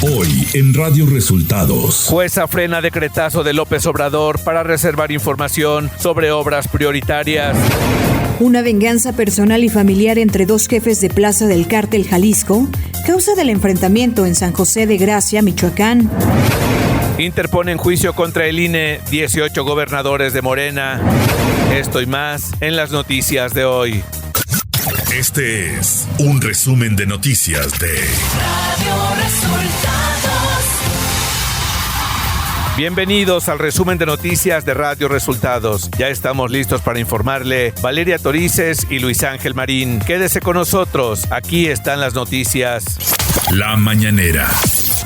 Hoy en Radio Resultados. Jueza frena decretazo de López Obrador para reservar información sobre obras prioritarias. Una venganza personal y familiar entre dos jefes de plaza del Cártel Jalisco, causa del enfrentamiento en San José de Gracia, Michoacán. Interponen juicio contra el INE 18 gobernadores de Morena. Esto y más en las noticias de hoy. Este es un resumen de noticias de Radio Resultados. Bienvenidos al resumen de noticias de Radio Resultados. Ya estamos listos para informarle Valeria Torices y Luis Ángel Marín. Quédese con nosotros, aquí están las noticias. La mañanera.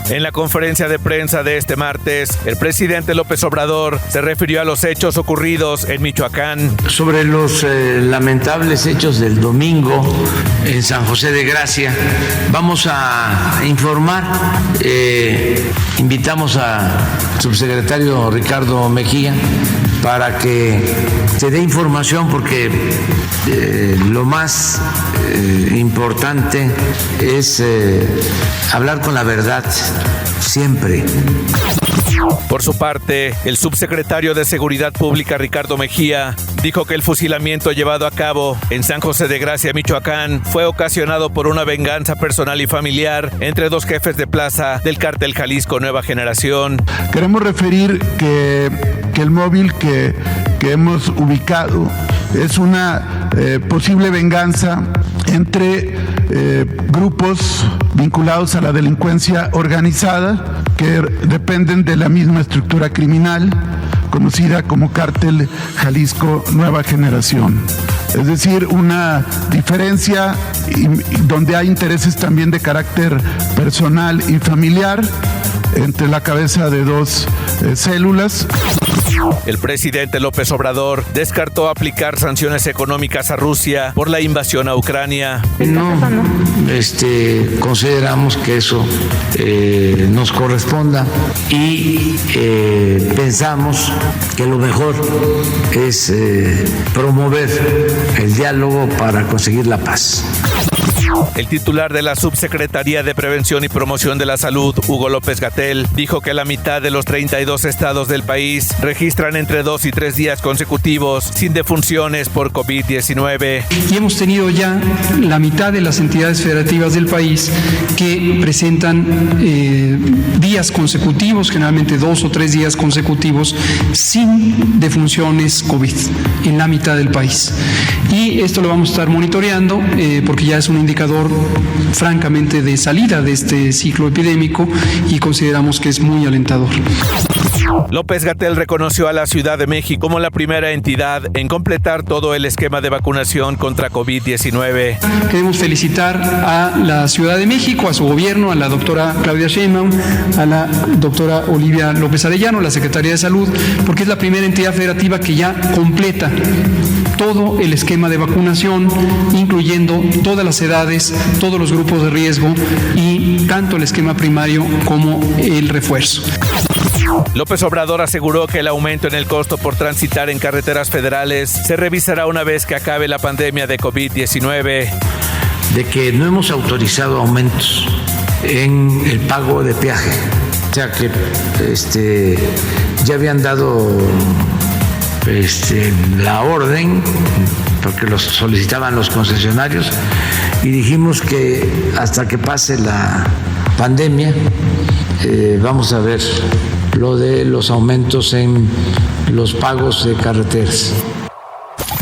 En la conferencia de prensa de este martes, el presidente López Obrador se refirió a los hechos ocurridos en Michoacán. Sobre los lamentables hechos del domingo en San José de Gracia, vamos a informar. Invitamos al subsecretario Ricardo Mejía para que se dé información, porque lo más importante es hablar con la verdad siempre. Por su parte, el subsecretario de Seguridad Pública Ricardo Mejía dijo que el fusilamiento llevado a cabo en San José de Gracia, Michoacán, fue ocasionado por una venganza personal y familiar entre dos jefes de plaza del Cártel Jalisco Nueva Generación. Queremos referir que el móvil que hemos ubicado es una posible venganza entre grupos vinculados a la delincuencia organizada que dependen de la misma estructura criminal conocida como Cártel Jalisco Nueva Generación. Es decir, una diferencia donde hay intereses también de carácter personal y familiar entre la cabeza de dos células. El presidente López Obrador descartó aplicar sanciones económicas a Rusia por la invasión a Ucrania. No, consideramos que eso nos corresponda y pensamos que lo mejor es promover el diálogo para conseguir la paz. El titular de la Subsecretaría de Prevención y Promoción de la Salud, Hugo López-Gatell, dijo que la mitad de los 32 estados del país registran entre 2 y 3 días consecutivos sin defunciones por COVID-19. Y hemos tenido ya la mitad de las entidades federativas del país que presentan días consecutivos, generalmente 2 o 3 días consecutivos, sin defunciones COVID en la mitad del país. Y esto lo vamos a estar monitoreando porque ya es un indicador francamente de salida de este ciclo epidémico y consideramos que es muy alentador. López-Gatell reconoció a la Ciudad de México como la primera entidad en completar todo el esquema de vacunación contra COVID-19. Queremos felicitar a la Ciudad de México, a su gobierno, a la doctora Claudia Sheinbaum, a la doctora Olivia López Arellano, la Secretaría de Salud, porque es la primera entidad federativa que ya completa todo el esquema de vacunación, incluyendo todas las edades, todos los grupos de riesgo y tanto el esquema primario como el refuerzo. López Obrador aseguró que el aumento en el costo por transitar en carreteras federales se revisará una vez que acabe la pandemia de COVID-19. De que no hemos autorizado aumentos en el pago de peaje. O sea que ya habían dado la orden, porque los solicitaban los concesionarios, y dijimos que hasta que pase la pandemia vamos a ver lo de los aumentos en los pagos de carreteras.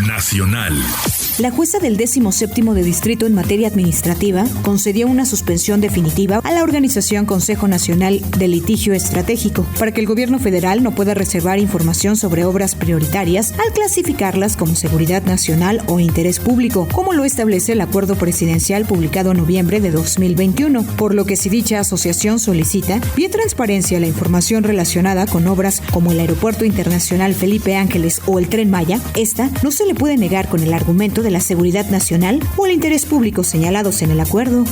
Nacional. La jueza del 17º de Distrito en materia administrativa concedió una suspensión definitiva a la organización Consejo Nacional de Litigio Estratégico para que el gobierno federal no pueda reservar información sobre obras prioritarias al clasificarlas como seguridad nacional o interés público, como lo establece el acuerdo presidencial publicado en noviembre de 2021, por lo que si dicha asociación solicita vía transparencia la información relacionada con obras como el Aeropuerto Internacional Felipe Ángeles o el Tren Maya, esta no se le puede negar con el argumento de la seguridad nacional o el interés público señalados en el acuerdo.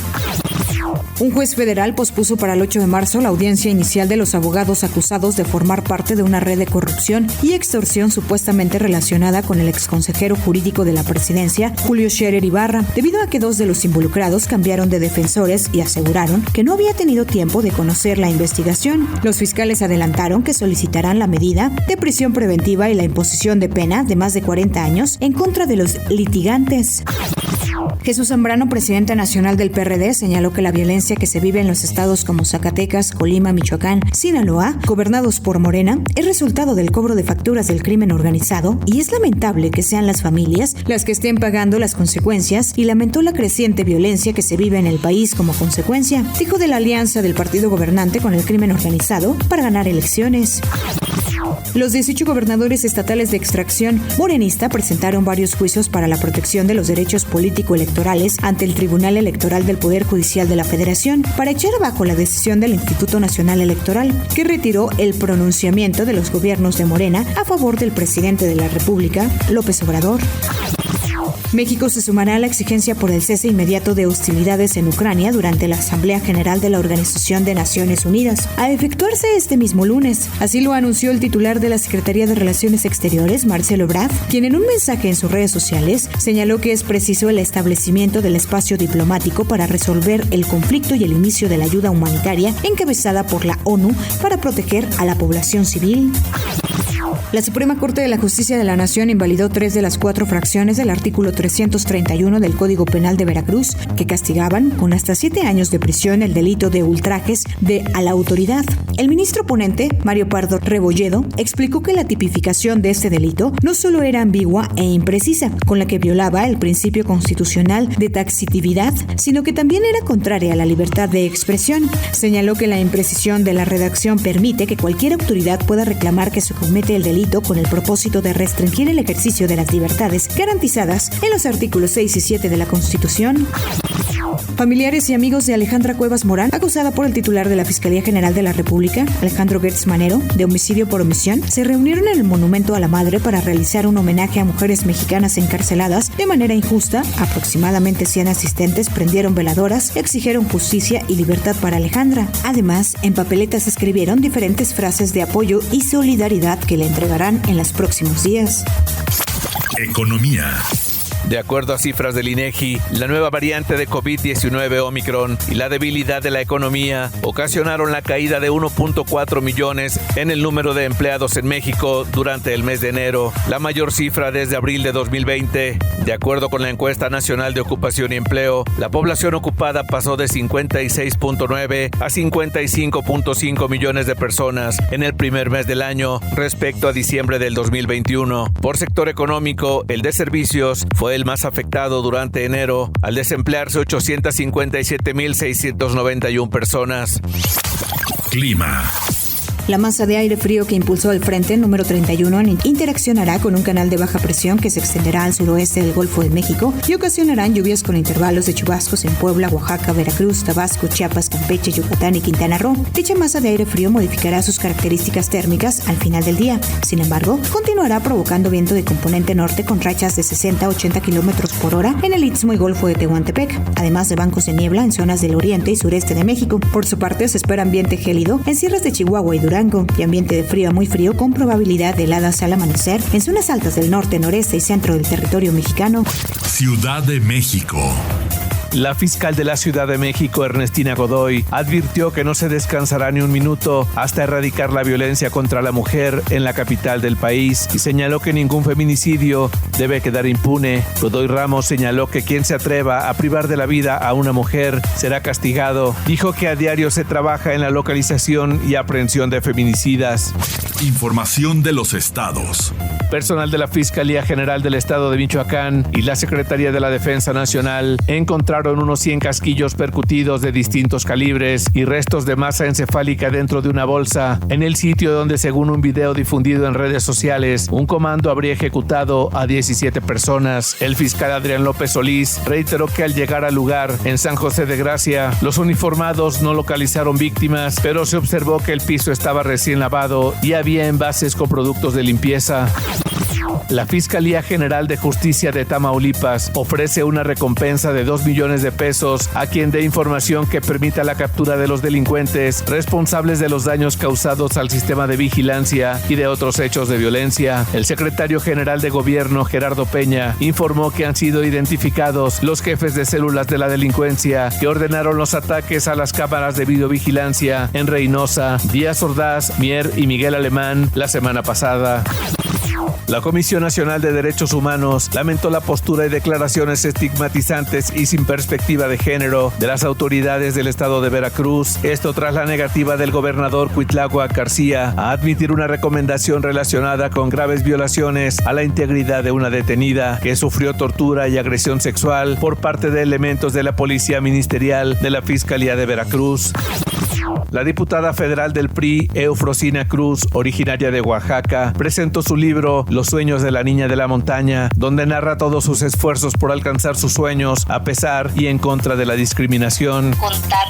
Un juez federal pospuso para el 8 de marzo la audiencia inicial de los abogados acusados de formar parte de una red de corrupción y extorsión supuestamente relacionada con el exconsejero jurídico de la presidencia, Julio Scherer Ibarra, debido a que 2 de los involucrados cambiaron de defensores y aseguraron que no había tenido tiempo de conocer la investigación. Los fiscales adelantaron que solicitarán la medida de prisión preventiva y la imposición de pena de más de 40 años en contra de los litigantes. Jesús Zambrano, presidente nacional del PRD, señaló que la violencia que se vive en los estados como Zacatecas, Colima, Michoacán, Sinaloa, gobernados por Morena, es resultado del cobro de facturas del crimen organizado y es lamentable que sean las familias las que estén pagando las consecuencias, y lamentó la creciente violencia que se vive en el país como consecuencia. Dijo de la alianza del partido gobernante con el crimen organizado para ganar elecciones. Los 18 gobernadores estatales de extracción morenista presentaron varios juicios para la protección de los derechos político-electorales ante el Tribunal Electoral del Poder Judicial de la Federación para echar abajo la decisión del Instituto Nacional Electoral, que retiró el pronunciamiento de los gobiernos de Morena a favor del presidente de la República, López Obrador. México se sumará a la exigencia por el cese inmediato de hostilidades en Ucrania durante la Asamblea General de la Organización de Naciones Unidas, a efectuarse este mismo lunes. Así lo anunció el titular de la Secretaría de Relaciones Exteriores, Marcelo Ebrard, quien en un mensaje en sus redes sociales señaló que es preciso el establecimiento del espacio diplomático para resolver el conflicto y el inicio de la ayuda humanitaria encabezada por la ONU para proteger a la población civil. La Suprema Corte de la Justicia de la Nación invalidó 3 de las 4 fracciones del artículo 331 del Código Penal de Veracruz, que castigaban con hasta 7 años de prisión el delito de ultrajes a la autoridad. El ministro ponente, Mario Pardo Rebolledo, explicó que la tipificación de este delito no solo era ambigua e imprecisa, con la que violaba el principio constitucional de taxatividad, sino que también era contraria a la libertad de expresión. Señaló que la imprecisión de la redacción permite que cualquier autoridad pueda reclamar que se comete el delito con el propósito de restringir el ejercicio de las libertades garantizadas en los artículos 6 y 7 de la Constitución. Familiares y amigos de Alejandra Cuevas Morán, acusada por el titular de la Fiscalía General de la República, Alejandro Gertz Manero, de homicidio por omisión, se reunieron en el Monumento a la Madre para realizar un homenaje a mujeres mexicanas encarceladas de manera injusta. Aproximadamente 100 asistentes prendieron veladoras, exigieron justicia y libertad para Alejandra. Además, en papeletas escribieron diferentes frases de apoyo y solidaridad que le entregarán en los próximos días. Economía. De acuerdo a cifras del INEGI, la nueva variante de COVID-19 Omicron y la debilidad de la economía ocasionaron la caída de 1.4 millones en el número de empleados en México durante el mes de enero, la mayor cifra desde abril de 2020. De acuerdo con la Encuesta Nacional de Ocupación y Empleo, la población ocupada pasó de 56.9 a 55.5 millones de personas en el primer mes del año respecto a diciembre del 2021. Por sector económico, el de servicios fue el más afectado durante enero, al desemplearse 857.691 personas. Clima. La masa de aire frío que impulsó el frente número 31 interaccionará con un canal de baja presión que se extenderá al suroeste del Golfo de México y ocasionarán lluvias con intervalos de chubascos en Puebla, Oaxaca, Veracruz, Tabasco, Chiapas, Campeche, Yucatán y Quintana Roo. Dicha masa de aire frío modificará sus características térmicas al final del día. Sin embargo, continuará provocando viento de componente norte con rachas de 60 a 80 kilómetros por hora en el Istmo y Golfo de Tehuantepec, además de bancos de niebla en zonas del oriente y sureste de México. Por su parte, se espera ambiente gélido en sierras de Chihuahua y Durango y ambiente de frío a muy frío con probabilidad de heladas al amanecer en zonas altas del norte, noreste y centro del territorio mexicano. Ciudad de México. La fiscal de la Ciudad de México, Ernestina Godoy, advirtió que no se descansará ni un minuto hasta erradicar la violencia contra la mujer en la capital del país y señaló que ningún feminicidio debe quedar impune. Godoy Ramos señaló que quien se atreva a privar de la vida a una mujer será castigado. Dijo que a diario se trabaja en la localización y aprehensión de feminicidas. Información de los estados. Personal de la Fiscalía General del Estado de Michoacán y la Secretaría de la Defensa Nacional encontraron unos 100 casquillos percutidos de distintos calibres y restos de masa encefálica dentro de una bolsa en el sitio donde, según un video difundido en redes sociales, un comando habría ejecutado a 17 personas. El fiscal Adrián López Solís reiteró que al llegar al lugar en San José de Gracia, los uniformados no localizaron víctimas, pero se observó que el piso estaba recién lavado y había envases con productos de limpieza. La Fiscalía General de Justicia de Tamaulipas ofrece una recompensa de 2 millones de pesos a quien dé información que permita la captura de los delincuentes responsables de los daños causados al sistema de vigilancia y de otros hechos de violencia. El secretario general de Gobierno, Gerardo Peña, informó que han sido identificados los jefes de células de la delincuencia que ordenaron los ataques a las cámaras de videovigilancia en Reynosa, Díaz Ordaz, Mier y Miguel Alemán la semana pasada. La Comisión Nacional de Derechos Humanos lamentó la postura y declaraciones estigmatizantes y sin perspectiva de género de las autoridades del estado de Veracruz. Esto tras la negativa del gobernador Cuitláhuac García a admitir una recomendación relacionada con graves violaciones a la integridad de una detenida que sufrió tortura y agresión sexual por parte de elementos de la Policía Ministerial de la Fiscalía de Veracruz. La diputada federal del PRI, Eufrosina Cruz, originaria de Oaxaca, presentó su libro Los sueños de la niña de la montaña, donde narra todos sus esfuerzos por alcanzar sus sueños a pesar y en contra de la discriminación. Contar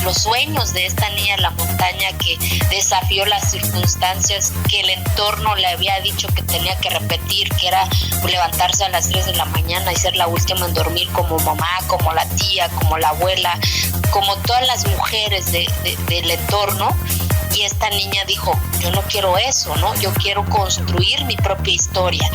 los sueños de esta niña de la montaña que desafió las circunstancias que el entorno le había dicho que tenía que repetir, que era levantarse a las 3 de la mañana y ser la última en dormir como mamá, como la tía, como la abuela, como todas las mujeres del entorno. Y esta niña dijo, yo no quiero eso, ¿no? Yo quiero construir mi propia historia.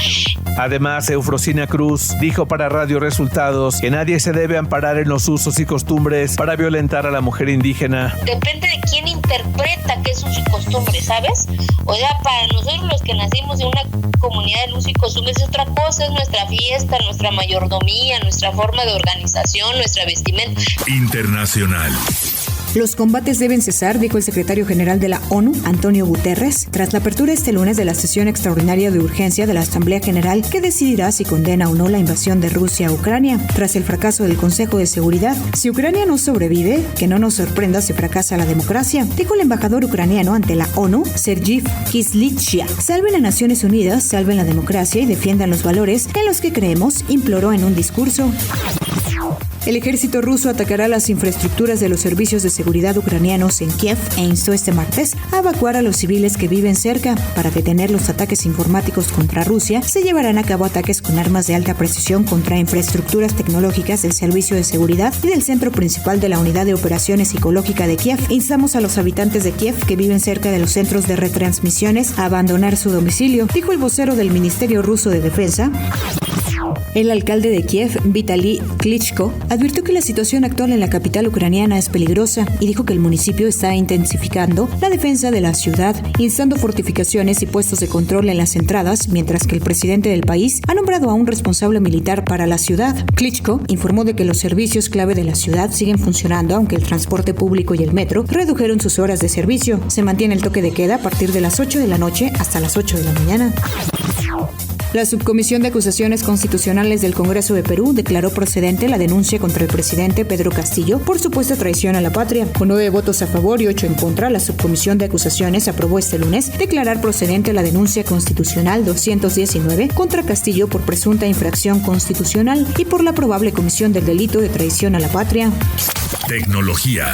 Además, Eufrosina Cruz dijo para Radio Resultados que nadie se debe amparar en los usos y costumbres para violentar a la mujer indígena. Depende de quién interpreta qué es uso y costumbre, ¿sabes? O sea, para nosotros los que nacimos en una comunidad de uso y costumbres es otra cosa, es nuestra fiesta, nuestra mayordomía, nuestra forma de organización, nuestra vestimenta. Internacional. Los combates deben cesar, dijo el secretario general de la ONU, Antonio Guterres, tras la apertura este lunes de la sesión extraordinaria de urgencia de la Asamblea General que decidirá si condena o no la invasión de Rusia a Ucrania, tras el fracaso del Consejo de Seguridad. Si Ucrania no sobrevive, que no nos sorprenda si fracasa la democracia, dijo el embajador ucraniano ante la ONU, Sergey Kislytsia. Salven a Naciones Unidas, salven la democracia y defiendan los valores en los que creemos, imploró en un discurso. El ejército ruso atacará las infraestructuras de los servicios de seguridad ucranianos en Kiev e instó este martes a evacuar a los civiles que viven cerca. Para detener los ataques informáticos contra Rusia, se llevarán a cabo ataques con armas de alta precisión contra infraestructuras tecnológicas del servicio de seguridad y del centro principal de la Unidad de Operaciones Psicológica de Kiev. Instamos a los habitantes de Kiev que viven cerca de los centros de retransmisiones a abandonar su domicilio, dijo el vocero del Ministerio Ruso de Defensa. El alcalde de Kiev, Vitaly Klitschko, advirtió que la situación actual en la capital ucraniana es peligrosa y dijo que el municipio está intensificando la defensa de la ciudad, instando fortificaciones y puestos de control en las entradas, mientras que el presidente del país ha nombrado a un responsable militar para la ciudad. Klitschko informó de que los servicios clave de la ciudad siguen funcionando, aunque el transporte público y el metro redujeron sus horas de servicio. Se mantiene el toque de queda a partir de las 8 de la noche hasta las 8 de la mañana. La Subcomisión de Acusaciones Constitucionales del Congreso de Perú declaró procedente la denuncia contra el presidente Pedro Castillo por supuesta traición a la patria. Con 9 votos a favor y 8 en contra, la Subcomisión de Acusaciones aprobó este lunes declarar procedente la denuncia constitucional 219 contra Castillo por presunta infracción constitucional y por la probable comisión del delito de traición a la patria. Tecnología.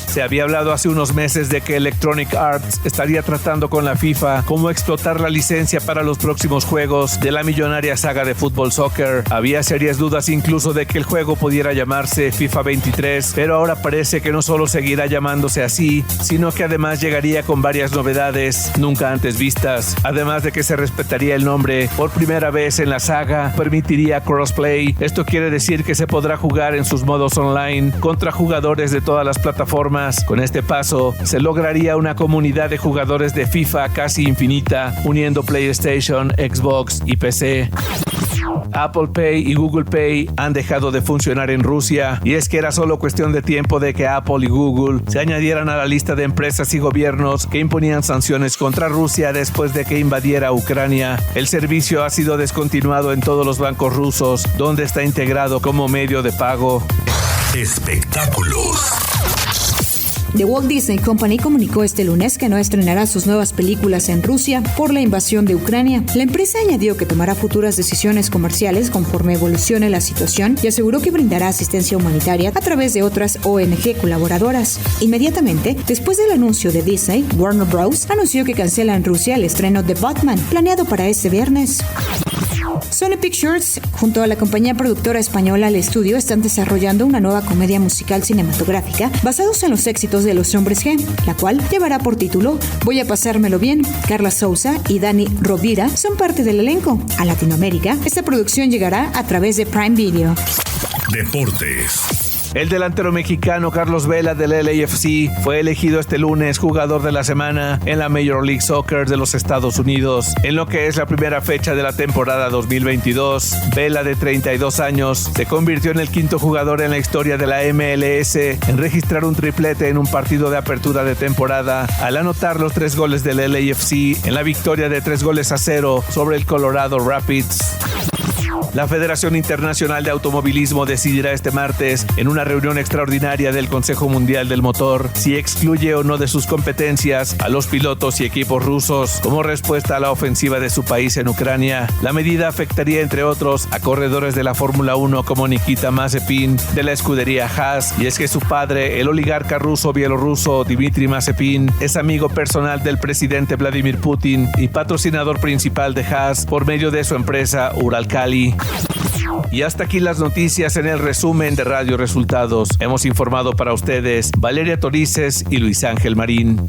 Se había hablado hace unos meses de que Electronic Arts estaría tratando con la FIFA cómo explotar la licencia para los próximos juegos de la millonaria saga de fútbol soccer. Había serias dudas incluso de que el juego pudiera llamarse FIFA 23, pero ahora parece que no solo seguirá llamándose así, sino que además llegaría con varias novedades nunca antes vistas. Además de que se respetaría el nombre por primera vez en la saga, permitiría crossplay. Esto quiere decir que se podrá jugar en sus modos online contra jugadores de todas las plataformas. Con este paso, se lograría una comunidad de jugadores de FIFA casi infinita, uniendo PlayStation, Xbox y PC. Apple Pay y Google Pay han dejado de funcionar en Rusia, y es que era solo cuestión de tiempo de que Apple y Google se añadieran a la lista de empresas y gobiernos que imponían sanciones contra Rusia después de que invadiera Ucrania. El servicio ha sido descontinuado en todos los bancos rusos, donde está integrado como medio de pago. Espectáculos. The Walt Disney Company comunicó este lunes que no estrenará sus nuevas películas en Rusia por la invasión de Ucrania. La empresa añadió que tomará futuras decisiones comerciales conforme evolucione la situación y aseguró que brindará asistencia humanitaria a través de otras ONG colaboradoras. Inmediatamente, después del anuncio de Disney, Warner Bros. Anunció que cancela en Rusia el estreno de Batman, planeado para este viernes. Sony Pictures, junto a la compañía productora española Al Estudio, están desarrollando una nueva comedia musical cinematográfica basados en los éxitos de Los Hombres G, la cual llevará por título Voy a pasármelo bien. Carla Souza y Dani Rovira son parte del elenco. A Latinoamérica, esta producción llegará a través de Prime Video. Deportes. El delantero mexicano Carlos Vela del LAFC fue elegido este lunes jugador de la semana en la Major League Soccer de los Estados Unidos. En lo que es la primera fecha de la temporada 2022, Vela, de 32 años, se convirtió en el quinto jugador en la historia de la MLS en registrar un triplete en un partido de apertura de temporada al anotar los 3 goles del LAFC en la victoria de 3-0 sobre el Colorado Rapids. La Federación Internacional de Automovilismo decidirá este martes, en una reunión extraordinaria del Consejo Mundial del Motor, si excluye o no de sus competencias a los pilotos y equipos rusos como respuesta a la ofensiva de su país en Ucrania. La medida afectaría, entre otros, a corredores de la Fórmula 1 como Nikita Mazepin de la escudería Haas, y es que su padre, el oligarca ruso-bielorruso Dmitry Mazepin, es amigo personal del presidente Vladimir Putin y patrocinador principal de Haas por medio de su empresa Uralkali. Y hasta aquí las noticias en el resumen de Radio Resultados. Hemos informado para ustedes Valeria Torices y Luis Ángel Marín.